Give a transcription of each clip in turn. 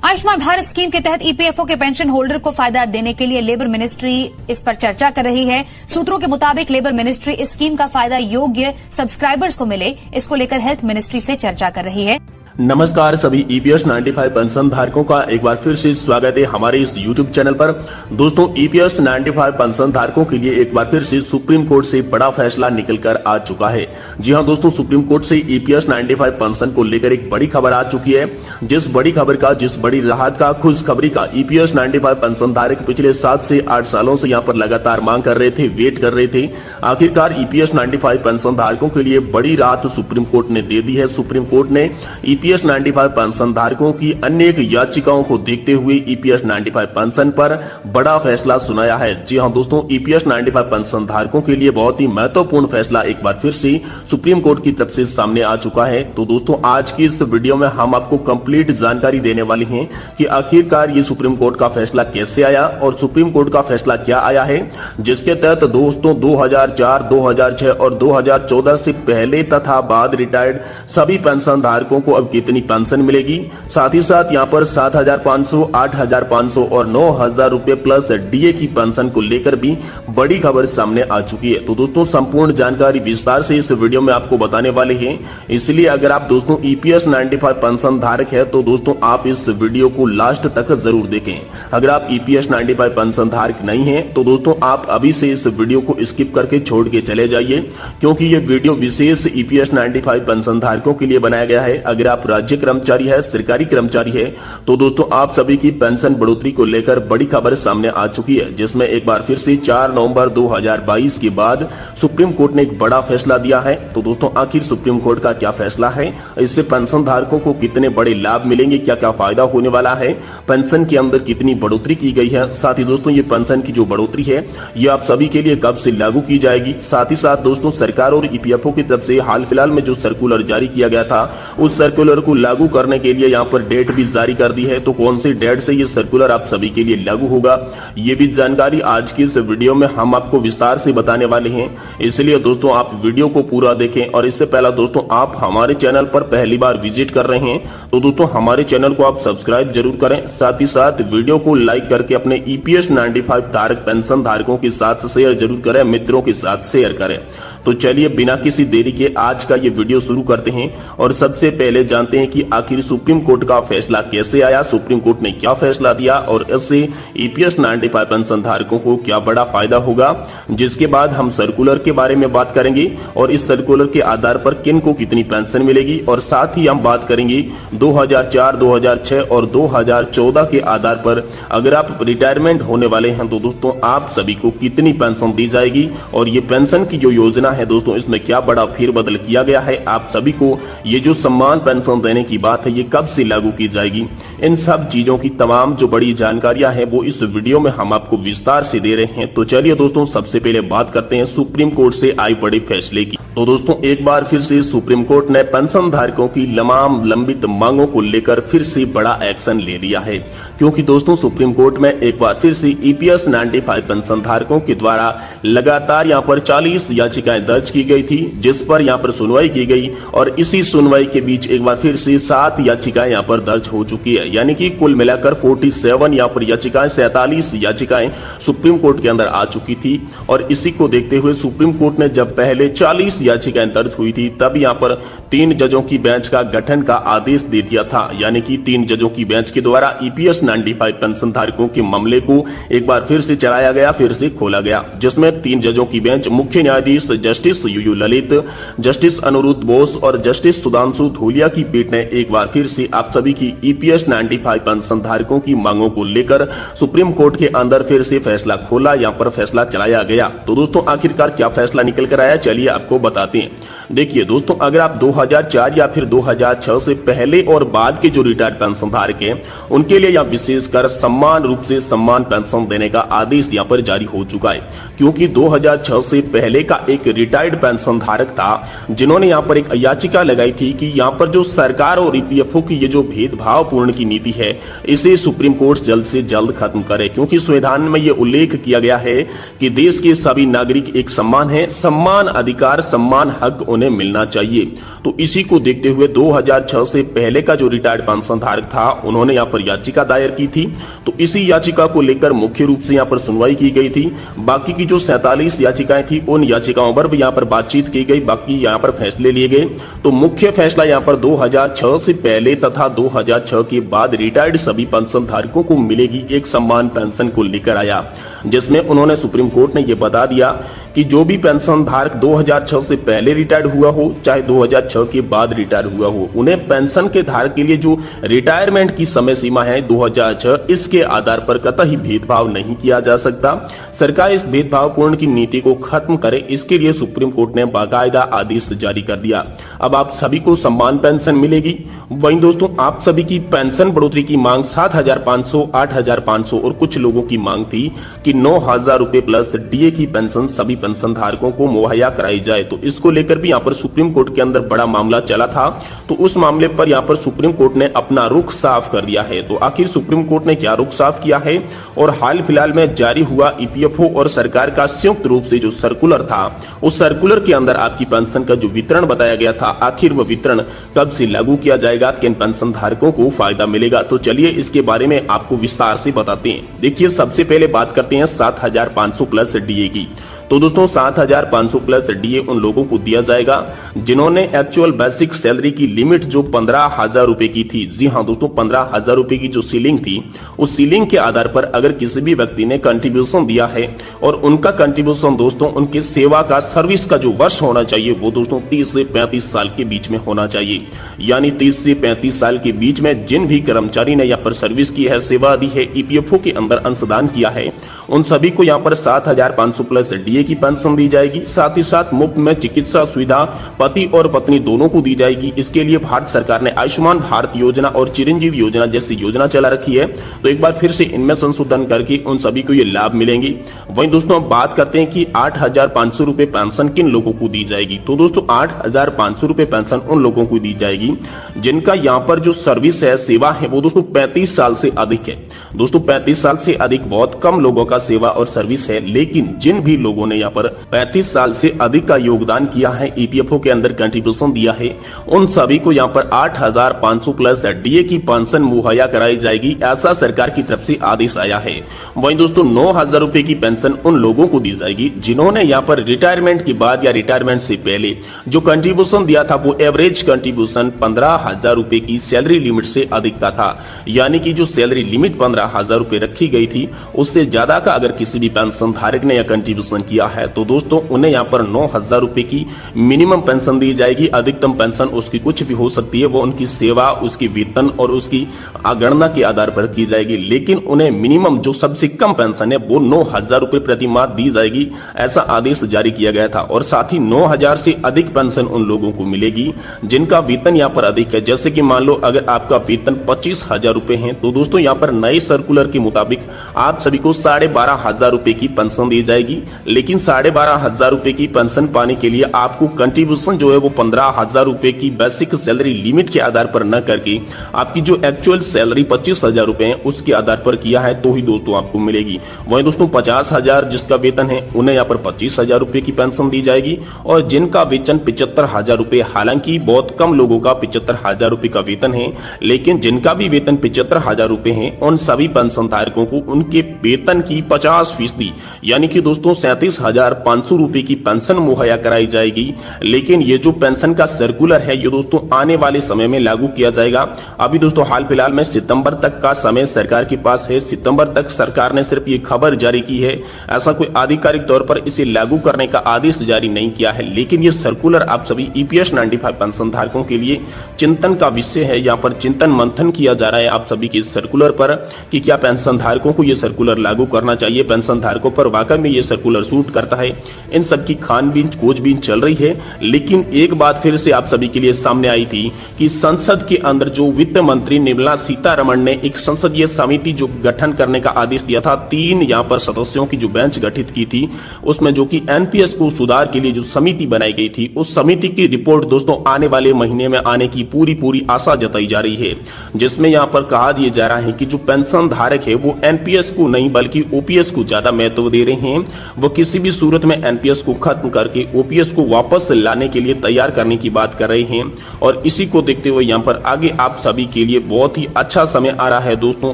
Ayushman Bharat scheme के तहत EPFO के पेंशन होल्डर को फायदा देने के लिए लेबर मिनिस्ट्री इस पर चर्चा कर रही है। सूत्रों के मुताबिक लेबर मिनिस्ट्री इस स्कीम का फायदा योग्य सब्सक्राइबर्स को मिले, इसको लेकर हेल्थ मिनिस्ट्री से चर्चा कर रही है। नमस्कार सभी ईपीएस 95 पेंशन धारकों का एक बार फिर से स्वागत है हमारे इस यूट्यूब चैनल पर। दोस्तों ईपीएस 95 पेंशन धारकों के लिए एक बार फिर से सुप्रीम कोर्ट से बड़ा फैसला निकलकर आ चुका है। जी हां दोस्तों, सुप्रीम कोर्ट से ईपीएस 95 पेंशन को लेकर एक बड़ी खबर आ चुकी है। जिस बड़ी राहत का, खुशखबरी का ईपीएस 95 पेंशन धारक पिछले 7 से 8 सालों से यहाँ पर लगातार मांग कर रहे थे, वेट कर रहे थे। आखिरकार ईपीएस 95 पेंशन धारकों के लिए बड़ी राहत सुप्रीम कोर्ट ने दे दी है। सुप्रीम कोर्ट ने ईपीएस 95 पेंशन धारकों की अन्य याचिकाओं को देखते हुए ईपीएस 95 पेंशन पर बड़ा फैसला सुनाया है। जी हां दोस्तों, ईपीएस 95 पेंशन धारकों के लिए बहुत ही महत्वपूर्ण फैसला एक बार फिर से सुप्रीम कोर्ट की तरफ से सामने आ चुका है। तो दोस्तों आज की इस वीडियो में हम आपको कंप्लीट जानकारी देने वाले हैं कि आखिरकार ये सुप्रीम कोर्ट का फैसला कैसे आया और सुप्रीम कोर्ट का फैसला क्या आया है, जिसके तहत दोस्तों 2004, 2006 और 2014 से पहले तथा बाद रिटायर्ड सभी पेंशन धारकों को अब कितनी पेंशन मिलेगी, साथ ही साथ यहाँ पर 7,500, 8,500 और 9,000 रुपए प्लस डीए की पेंशन को लेकर भी बड़ी खबर सामने आ चुकी है। तो दोस्तों संपूर्ण जानकारी विस्तार से इस वीडियो में आपको बताने वाले हैं, इसलिए अगर आप दोस्तों ईपीएस 95 पेंशन धारक है तो दोस्तों आप इस वीडियो को लास्ट तक जरूर देखें। अगर आप ईपीएस 95 पेंशन धारक नहीं है तो दोस्तों आप अभी से इस वीडियो को स्किप करके छोड़ के चले जाइए, क्योंकि ये वीडियो विशेष ईपीएस 95 पेंशन धारकों के लिए बनाया गया है। अगर आप राज्य कर्मचारी है, सरकारी कर्मचारी है तो दोस्तों आप सभी की पेंशन बढ़ोतरी को लेकर बड़ी खबर सामने आ चुकी है, जिसमें एक बार फिर से 4 नवंबर 2022 के बाद सुप्रीम कोर्ट ने एक बड़ा फैसला दिया है। तो दोस्तों आखिर सुप्रीम कोर्ट का क्या फैसला है, इससे पेंशन धारकों को कितने बड़े लाभ मिलेंगे, क्या क्या फायदा होने वाला है, पेंशन के अंदर कितनी बढ़ोतरी की गई है, साथ ही दोस्तों ये पेंशन की जो बढ़ोतरी है ये आप सभी के लिए कब से लागू की जाएगी, साथ ही साथ दोस्तों सरकार और ईपीएफओ की तरफ से हाल फिलहाल में जो सर्कुलर जारी किया गया था उस सर्कुलर को लागू करने के लिए यहाँ पर डेट भी जारी कर दी है। तो कौन सी डेट से ये सर्कुलर आप सभी के लिए लागू होगा, ये भी जानकारी आज की इस वीडियो में हम आपको विस्तार से बताने वाले हैं, इसलिए दोस्तों आप वीडियो को पूरा देखें। और इससे पहला दोस्तों आप हमारे चैनल पर पहली बार विजिट कर रहे हैं तो दोस्तों हमारे चैनल को आप सब्सक्राइब जरूर करें, साथ ही साथ वीडियो को लाइक करके अपने ईपीएस 95 धारक पेंशन धारकों के साथ शेयर जरूर करें, मित्रों के साथ शेयर करें। तो चलिए बिना किसी देरी के आज का ये वीडियो शुरू करते हैं और सबसे पहले जानते हैं कि आखिर सुप्रीम कोर्ट का फैसला कैसे आया, सुप्रीम कोर्ट ने क्या फैसला दिया और इससे ईपीएस 95 पेंशन धारकों को क्या बड़ा फायदा होगा, जिसके बाद हम सर्कुलर के बारे में बात करेंगे और इस सर्कुलर के आधार पर किन को कितनी पेंशन मिलेगी, और साथ ही हम बात करेंगे 2004, 2006 और 2014 के आधार पर अगर आप रिटायरमेंट होने वाले हैं तो दोस्तों आप सभी को कितनी पेंशन दी जाएगी, और ये पेंशन की जो योजना है दोस्तों इसमें क्या बड़ा फेरबदल किया गया है, आप सभी को ये जो सम्मान पेंशन देने की बात है ये कब से लागू की जाएगी। इन सब चीजों की तमाम जो बड़ी जानकारियां हैं वो इस वीडियो में हम आपको विस्तार से दे रहे हैं। तो चलिए दोस्तों सबसे पहले बात करते हैं सुप्रीम कोर्ट से आई बड़े फैसले की। तो दोस्तों एक बार फिर से सुप्रीम कोर्ट ने पेंशन धारकों की तमाम लंबित मांगों को लेकर फिर से बड़ा एक्शन ले लिया है, क्योंकि दोस्तों सुप्रीम कोर्ट में एक बार फिर से ईपीएस 95 पेंशन धारकों के द्वारा लगातार यहाँ पर 40 याचिकाएं दर्ज की गई थी, जिस पर यहाँ पर सुनवाई की गई और इसी सुनवाई के बीच एक बार फिर से 7 याचिकाएं यहाँ पर दर्ज हो चुकी है, यानी कि कुल मिलाकर 47 यहाँ पर याचिकाएं, 47 याचिकाएं सुप्रीम कोर्ट के अंदर आ चुकी थी। और इसी को देखते हुए सुप्रीम कोर्ट ने जब पहले 40 याचिकाएं दर्ज हुई थी तब यहाँ पर 3 जजों की बेंच का गठन का आदेश दे दिया था, यानी कि 3 जजों की बेंच के द्वारा ईपीएस 95 पेंशन धारकों के मामले को एक बार फिर से चलाया गया, फिर से खोला गया, जिसमें 3 जजों की बेंच मुख्य न्यायाधीश justice UU Lalit, justice Aniruddha Bose और जस्टिस सुधांशु धूलिया की पीठ ने एक बार फिर से आप सभी की ईपीएस 95 पेंशन धारकों की मांगों को लेकर सुप्रीम कोर्ट के अंदर फिर से फैसला खोला, यहाँ पर फैसला चलाया गया। तो दोस्तों आखिरकार क्या फैसला निकल कर आया, चलिए आपको बताते हैं। देखिए दोस्तों अगर आप 2004 या फिर 2006 से पहले और बाद के जो रिटायर्ड पेंशन धारक हैं उनके लिए यहाँ विशेषकर समान रूप से सम्मान पेंशन देने का आदेश यहाँ पर जारी हो चुका है, क्योंकि 2006 से पहले का एक रिटायर्ड पेंशन धारक था जिन्होंने यहाँ पर एक याचिका लगाई थी कि यहाँ पर जो सरकार और ईपीएफओ की ये जो भेदभावपूर्ण की नीति है इसे सुप्रीम कोर्ट जल्द से जल्द खत्म करे, क्योंकि संविधान में ये उल्लेख किया गया है कि देश के सभी नागरिक एक समान है, सम्मान अधिकार सम्मान हक उन्हें मिलना चाहिए। तो इसी को देखते हुए 2006 से पहले का जो रिटायर्ड पेंशन धारक था उन्होंने यहाँ पर याचिका दायर की थी। तो इसी याचिका को लेकर मुख्य रूप से यहाँ पर सुनवाई की गई थी। बाकी की जो 47 याचिकाएं थी उन याचिकाओं पर भी यहाँ पर बातचीत की गई, बाकी यहाँ पर फैसले लिए गए। तो मुख्य फैसला यहाँ पर 2006 से पहले तथा 2006 के बाद रिटायर्ड सभी पेंशन धारकों को मिलेगी एक समान पेंशन को लेकर आया, जिसमें उन्होंने सुप्रीम कोर्ट ने यह बता दिया कि जो भी पेंशन धारक 2006 से पहले रिटायर्ड हुआ हो चाहे 2006 के बाद रिटायर हुआ हो, उन्हें पेंशन के धारक के लिए जो रिटायरमेंट की समय सीमा है 2006, इसके आधार पर कतई भेदभाव नहीं किया जा सकता। सरकार इस भेदभावपूर्ण की नीति को खत्म करे, इसके लिए सुप्रीम कोर्ट ने बाकायदा आदेश जारी कर दिया। अब आप सभी को समान पेंशन मिलेगी। वहीं दोस्तों आप सभी की पेंशन बढ़ोतरी की मांग 7,500, 8,500 और कुछ लोगों की मांग थी कि 9,000 रुपए प्लस डीए की पेंशन सभी पेंशन धारकों को मुहैया कराई जाए। तो इसको लेकर भी यहाँ पर सुप्रीम कोर्ट के अंदर बड़ा मामला चला था। तो उस मामले पर यहाँ पर सुप्रीम कोर्ट ने अपना रुख साफ कर दिया है। तो आखिर सुप्रीम कोर्ट ने क्या रुख साफ किया है और हाल फिलहाल में जारी हुआ ईपीएफओ और सरकार का संयुक्त रूप से जो सर्कुलर था, उस सर्कुलर के अंदर आपकी पेंशन का जो वितरण बताया गया था, आखिर वह वितरण कब से लागू किया जाएगा, किन पेंशन धारकों को फायदा मिलेगा। तो चलिए इसके बारे में आपको विस्तार से बताते हैं। देखिए सबसे पहले बात करते हैं 7,500 प्लस डीए की। तो दोस्तों 7,500 प्लस डीए उन लोगों को दिया जाएगा जिन्होंने एक्चुअल बेसिक सैलरी की लिमिट जो 15,000 रुपए की थी, जी हाँ दोस्तों 15,000 रुपए की जो सीलिंग थी, उस सीलिंग के आधार पर अगर किसी भी व्यक्ति ने कंट्रीब्यूशन दिया है और उनका कंट्रीब्यूशन दोस्तों उनके सेवा का सर्विस का जो वर्ष होना चाहिए वो दोस्तों 30 से 35 साल के बीच में होना चाहिए। यानी 30 से 35 साल के बीच में जिन भी कर्मचारी ने यहाँ पर सर्विस की है, सेवा दी है, ईपीएफओ के अंदर अंशदान किया है, उन सभी को यहाँ पर 7,500 प्लस डीए की पेंशन दी जाएगी। साथ ही साथ मुफ्त में चिकित्सा सुविधा पति और पत्नी दोनों को दी जाएगी। इसके लिए भारत सरकार ने आयुष्मान भारत योजना और चिरंजीवी योजना जैसी योजना चला रखी है। तो एक बार फिर से इनमें संशोधन करके उन सभी को ये लाभ मिलेंगे। वहीं दोस्तों अब बात करते हैं कि 8,500 रुपए पेंशन किन लोगों को दी जाएगी। तो दोस्तों 8,500 रुपए पेंशन उन लोगों को दी जाएगी जिनका यहाँ पर जो सर्विस है, सेवा है, वो दोस्तों 35 साल से अधिक है। दोस्तों 35 साल से अधिक बहुत कम लोगों का सेवा और सर्विस है, लेकिन जिन भी लोगों ने यहाँ पर 35 साल से अधिक का योगदान किया है, ईपीएफओ के अंदर कंट्रीब्यूशन दिया है, उन सभी को यहाँ पर 8,500 प्लस डीए की पेंशन मुहैया कराई जाएगी। ऐसा सरकार की तरफ से आदेश आया है। वहीं दोस्तों 9,000 रुपए की पेंशन उन लोगों को दी जाएगी जिन्होंने यहाँ पर रिटायरमेंट के बाद या रिटायरमेंट से पहले जो कंट्रीब्यूशन दिया था वो एवरेज कंट्रीब्यूशन 15,000 रुपए की सैलरी लिमिट से अधिक का था। यानी कि जो सैलरी लिमिट 15,000 रुपए रखी गई थी उससे ज्यादा का अगर किसी भी पेंशन धारक ने यह कंट्रीब्यूशन किया है तो दोस्तों उन्हें यहाँ पर 9,000 रुपए की मिनिमम पेंशन दी जाएगी। अधिकतम पेंशन उसकी कुछ भी हो सकती है, वो उनकी सेवा, उसकी वेतन और उसकी गणना के आधार पर की जाएगी, लेकिन उन्हें मिनिमम जो सबसे कम पेंशन है वो 9,000 रुपए प्रति माह दी जाएगी। ऐसा आदेश जारी किया गया था। और साथ ही 9,000 से अधिक पेंशन उन लोगों को मिलेगी जिनका वेतन यहाँ पर अधिक है। जैसे कि मान लो अगर आपका वेतन 25,000 रुपए है तो दोस्तों यहाँ पर नए सर्कुलर के मुताबिक आप सभी को 12,500 रुपए की पेंशन दी जाएगी। लेकिन 12,500 रुपए की पेंशन पाने के लिए आपको कंट्रीब्यूशन जो है वो 15,000 रुपए की बेसिक सैलरी लिमिट के आधार पर न करके आपकी जो एक्चुअल सैलरी 25,000 रुपए है उसके आधार पर किया है तो ही दोस्तों आपको मिलेगी। वहीं दोस्तों 50,000 जिसका वेतन है उन्हें यहाँ पर 25,000 रुपए की पेंशन दी जाएगी। और जिनका वेतन 75,000 रुपए, हालांकि बहुत कम लोगों का 75,000 रुपए का वेतन है, लेकिन जिनका भी वेतन 75,000 रुपए है उन सभी पेंशन धारकों को उनके वेतन की 50% यानी कि दोस्तों 37,500 रुपए की पेंशन मुहैया कराई जाएगी। लेकिन ये जो पेंशन का सर्कुलर है ये दोस्तों आने वाले समय में लागू किया जाएगा। अभी दोस्तों हाल फिलहाल में सितंबर तक का समय सरकार के पास है। सितंबर तक सरकार ने सिर्फ ये खबर जारी की है, ऐसा कोई आधिकारिक तौर पर इसे लागू करने का आदेश जारी नहीं किया है। लेकिन ये सर्कुलर आप सभी ईपीएस 95 पेंशन धारकों के लिए चिंतन का विषय है। यहाँ पर चिंतन मंथन किया जा रहा है आप सभी के सर्कुलर पर कि क्या पेंशन धारकों को ये सर्कुलर लागू करना चाहिए, पेंशन धारकों पर वाकई में ये सर्कुलर सूट करता है। इन सब की खानबीन खोजबीन चल रही है। लेकिन एक बात फिर से आप सभी के लिए सामने आई थी कि संसद के अंदर जो वित्त मंत्री निर्मला सीतारमण ने एक संसदीय समिति जो गठन करने का आदेश दिया था, 3 यहाँ पर सदस्यों की जो बेंच गठित की थी, उसमें जो कि एनपीएस को सुधार के लिए जो समिति बनाई गई थी, उस समिति की रिपोर्ट दोस्तों आने वाले महीने में आने की पूरी आशा जताई जा रही है। जिसमें यहाँ पर कहा दिया जा रहा है कि जो पेंशन धारक है वो एनपीएस को नहीं बल्कि ओपीएस को ज्यादा महत्व दे रहे हैं। वो किसी किसी भी सूरत में एनपीएस को खत्म करके ओपीएस को वापस लाने के लिए तैयार करने की बात कर रहे हैं। और इसी को देखते हुए यहाँ पर आगे आप सभी के लिए बहुत ही अच्छा समय आ रहा है दोस्तों,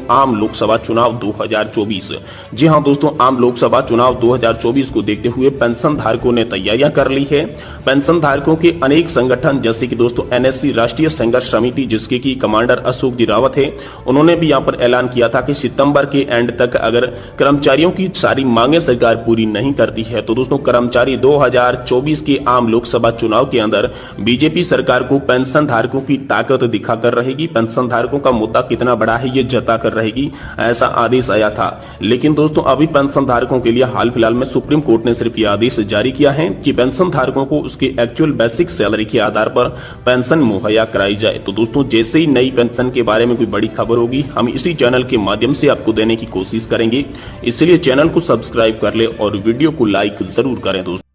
आम लोकसभा चुनाव 2024। जी हाँ दोस्तों, आम लोकसभा चुनाव 2024 को देखते हुए पेंशन धारकों ने तैयारियां कर ली है। पेंशन धारकों के अनेक संगठन जैसे कि दोस्तों एनएससी राष्ट्रीय संघर्ष समिति, जिसके की कमांडर अशोक जी रावत है, उन्होंने भी यहाँ पर ऐलान किया था कि सितंबर के एंड तक अगर कर्मचारियों की सारी मांगे सरकार पूरी नहीं करती है तो दोस्तों कर्मचारी 2024 के आम लोकसभा चुनाव के अंदर बीजेपी सरकार को पेंशन धारकों की ताकत दिखाकर रहेगी। पेंशन धारकों का मुद्दा कितना बड़ा है ये जताकर रहेगी, ऐसा आदेश आया था। लेकिन दोस्तों अभी पेंशन धारकों के लिए हाल फिलहाल में सुप्रीम कोर्ट ने सिर्फ ये आदेश जारी किया है कि पेंशन धारकों को उसके एक्चुअल बेसिक सैलरी के आधार पर पेंशन मुहैया कराई जाए। तो दोस्तों जैसे ही नई पेंशन के बारे में कोई बड़ी खबर होगी हम इसी चैनल के माध्यम से आपको देने की कोशिश करेंगे, इसलिए चैनल को सब्सक्राइब कर ले और वीडियो को लाइक जरूर करें दोस्तों।